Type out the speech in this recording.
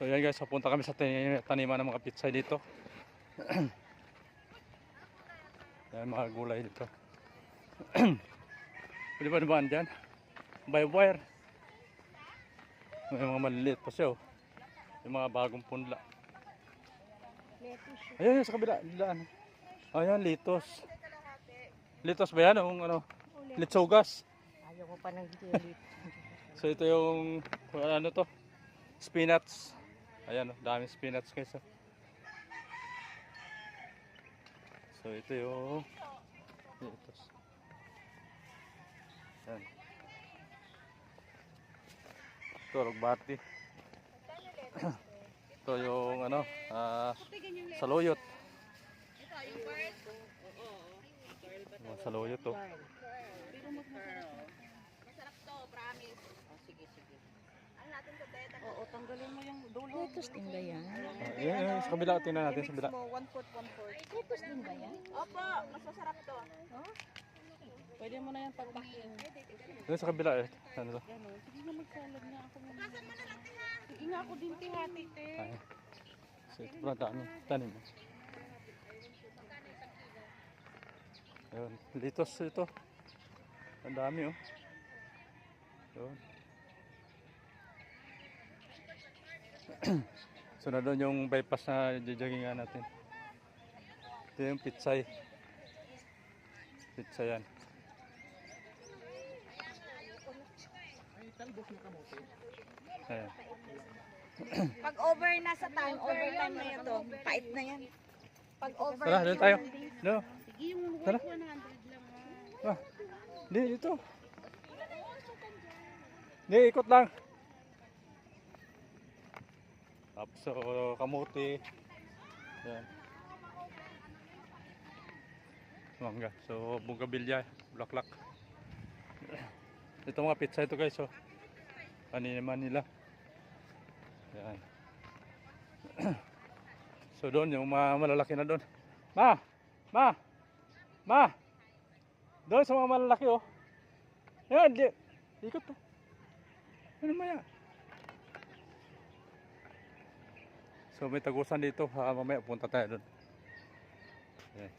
So yan guys, papunta kami sa taniman ng mga pitsay dito. Yan mga gulay dito. Pwede ba naman dyan? By wire. May mga maliliit pa siya oh. Yung mga bagong punla. Ayan, sa kabila. Ayan, litos. Litos ba yan? Ano? Litsogas. Ayaw ko pa ng gilit. So ito yung, ano to? Spinach. Ayan, daming spinach guys. So ito yung litos. Ayan. Ito, rugbati. Ito yung ano, saluyot. Saluyot to. Masarap to, promise. Oh, sige. Ano natin to, Teta? Oo, tanggalin mo yung dulo. Lettuce din ba yan? Ayan, sa kabila, tingnan natin sa kabila. Mo, 1/4. Lettuce din ba yan? Opo, mas masarap to. Pwede mo na yan pagbakin. Ayan sa kabila eh. Ano to? Gano'n. Sige nga magsalad na ako. Sige nga ako din tihati, te. Ayan. So ito pala dami. Tanim mo. Ayun, litos ito. Ang dami oh. Ayun. So na doon yung bypass na jajaggingan natin. Ito yung pitsay. Pitsay yan. Ayan. Pag over na sa time, overtime na ito. Pait na yan. Pag over Tara, doon tayo. No. Sige, yung Tara. 100 lang. Ah, hindi, dito. Hindi, ikot lang. Tapos, so, kamuti. Yan. Mangga. So, bugabilya, bulaklak. Ito mga pizza ito guys. So, naman nila. Yan. So, doon, yung mga malalaki na doon. Ma! Doon sa mga malalaki oh. Yan, ikot to. Ano mo yan? So may tagusan dito, mamaya punta tayo doon. Yan.